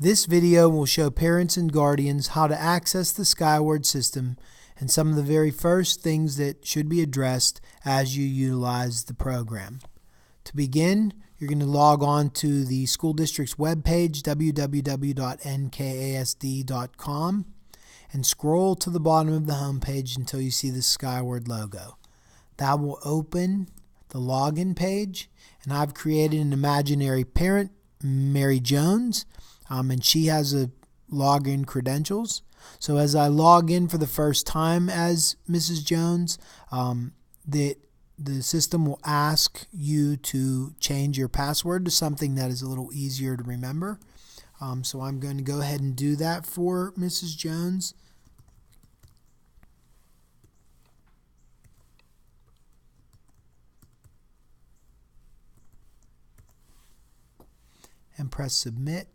This video will show parents and guardians how to access the Skyward system and some of the very first things that should be addressed as you utilize the program. To begin, you're going to log on to the school district's webpage, www.nkasd.com, and scroll to the bottom of the homepage until you see the Skyward logo. That will open the login page, and I've created an imaginary parent, Mary Jones, and she has a login credentials. So as I log in for the first time as Mrs. Jones, the system will ask you to change your password to something that is a little easier to remember. So I'm going to go ahead and do that for Mrs. Jones. And press submit.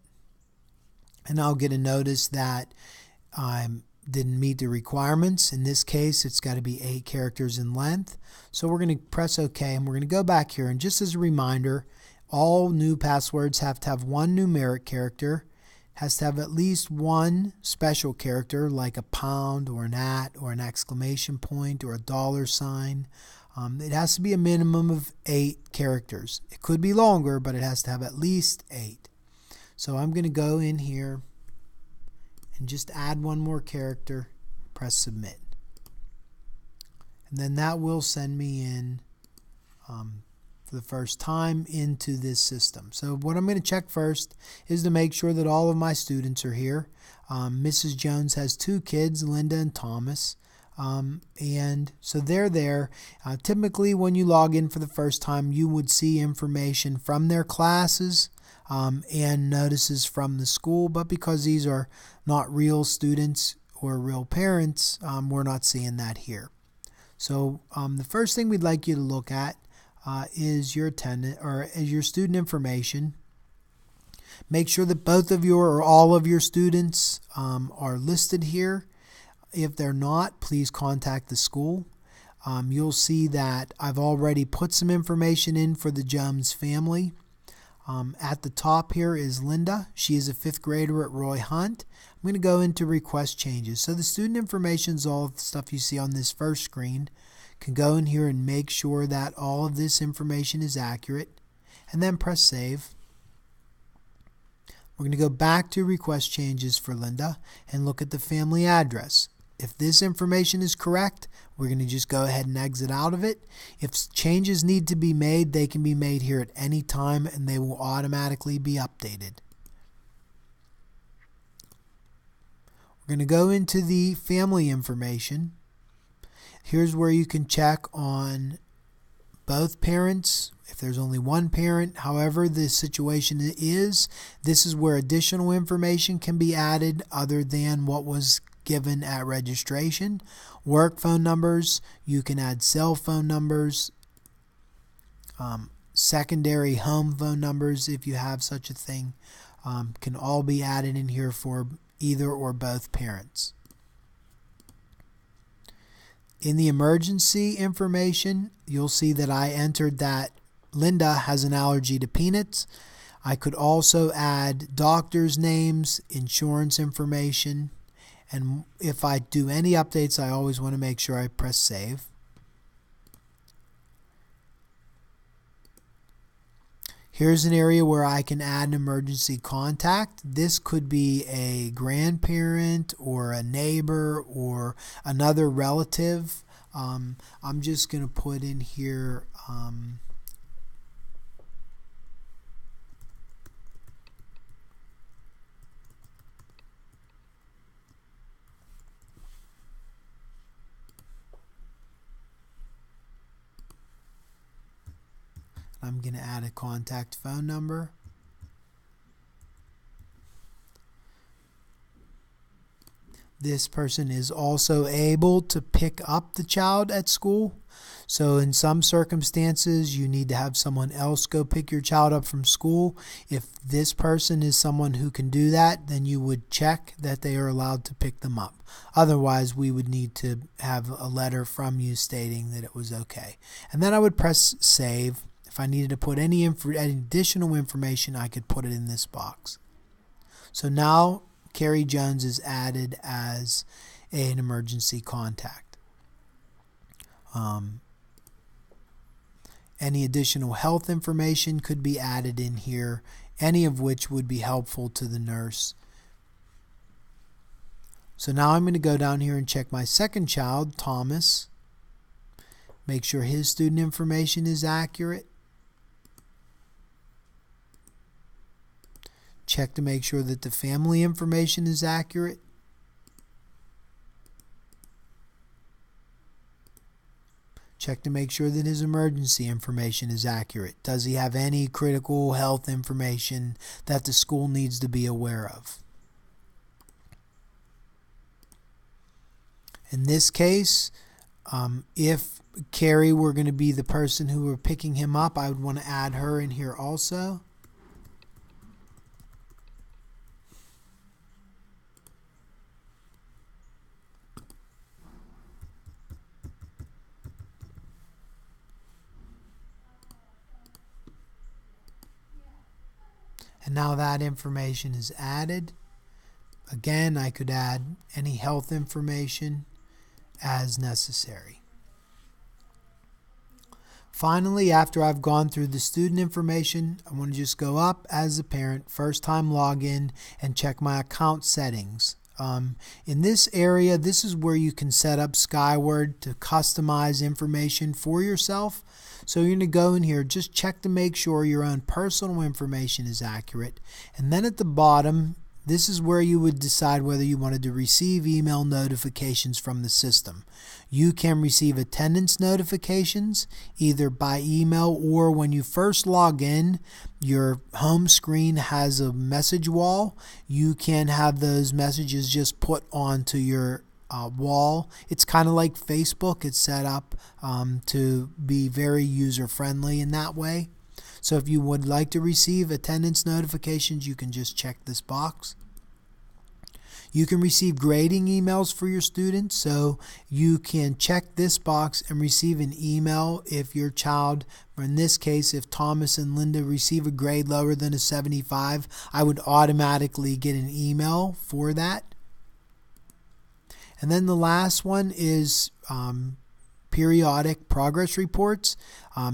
And I'll get a notice that I didn't meet the requirements. In this case, it's got to be 8 characters in length. So we're going to press OK, and we're going to go back here. And just as a reminder, all new passwords have to have one numeric character, has to have at least one special character like a pound or an at or an exclamation point or a $sign. It has to be a minimum of 8 characters. It could be longer, but it has to have at least 8. So I'm going to go in here and just add one more character, press submit. And then that will send me in for the first time into this system. So what I'm going to check first is to make sure that all of my students are here. Mrs. Jones has 2 kids, Linda and Thomas. And so they're there. Typically when you log in for the first time, you would see information from their classes and notices from the school, but because these are not real students or real parents, we're not seeing that here. So the first thing we'd like you to look at is your attendance or is your student information. Make sure that both of your or all of your students are listed here. If they're not, please contact the school. You'll see that I've already put some information in for the Jones family. At the top here is Linda. She is a 5th grader at Roy Hunt. I'm going to go into request changes. So the student information is all the stuff you see on this first screen. Can go in here and make sure that all of this information is accurate, and then press save. We're going to go back to request changes for Linda and look at the family address. If this information is correct, we're going to just go ahead and exit out of it. If changes need to be made, they can be made here at any time and they will automatically be updated. We're going to go into the family information. Here's where you can check on both parents, if there's only one parent, however the situation is. This is where additional information can be added other than what was given at registration. Work phone numbers, you can add cell phone numbers, secondary home phone numbers if you have such a thing, can all be added in here for either or both parents. In the emergency information, you'll see that I entered that Linda has an allergy to peanuts. I could also add doctors' names, insurance information, and if I do any updates, I always want to make sure I press save. Here's an area where I can add an emergency contact. This could be a grandparent or a neighbor or another relative. I'm just going to put in here I'm going to add a contact phone number. This person is also able to pick up the child at school. So in some circumstances, you need to have someone else go pick your child up from school. If this person is someone who can do that, then you would check that they are allowed to pick them up. Otherwise, we would need to have a letter from you stating that it was okay. And then I would press save. If I needed to put any additional information, I could put it in this box. So now Carrie Jones is added as an emergency contact. Any additional health information could be added in here, any of which would be helpful to the nurse. So now I'm going to go down here and check my second child, Thomas. Make sure his student information is accurate. Check to make sure that the family information is accurate. Check to make sure that his emergency information is accurate. Does he have any critical health information that the school needs to be aware of? In this case, if Carrie were going to be the person who were picking him up, I would want to add her in here also. And now that information is added. Again, I could add any health information as necessary. Finally, after I've gone through the student information, I want to just go up as a parent, first time login, and check my account settings. In this area, this is where you can set up Skyward to customize information for yourself. So you're going to go in here, just check to make sure your own personal information is accurate. And then at the bottom, this is where you would decide whether you wanted to receive email notifications from the system. You can receive attendance notifications either by email or when you first log in, your home screen has a message wall. You can have those messages just put onto your wall. It's kind of like Facebook. It's set up to be very user-friendly in that way. So if you would like to receive attendance notifications, you can just check this box. You can receive grading emails for your students, so you can check this box and receive an email if your child, or in this case, if Thomas and Linda receive a grade lower than a 75, I would automatically get an email for that. And then the last one is periodic progress reports.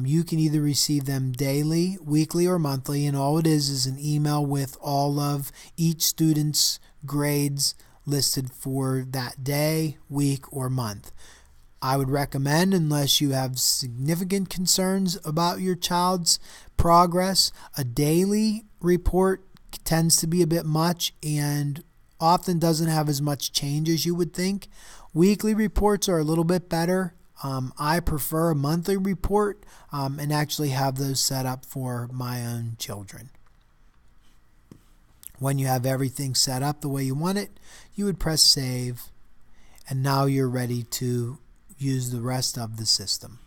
You can either receive them daily, weekly, or monthly, and all it is an email with all of each student's grades listed for that day, week, or month. I would recommend, unless you have significant concerns about your child's progress, a daily report tends to be a bit much and often doesn't have as much change as you would think. Weekly reports are a little bit better. I prefer a monthly report and actually have those set up for my own children. When you have everything set up the way you want it, you would press save, and now you're ready to use the rest of the system.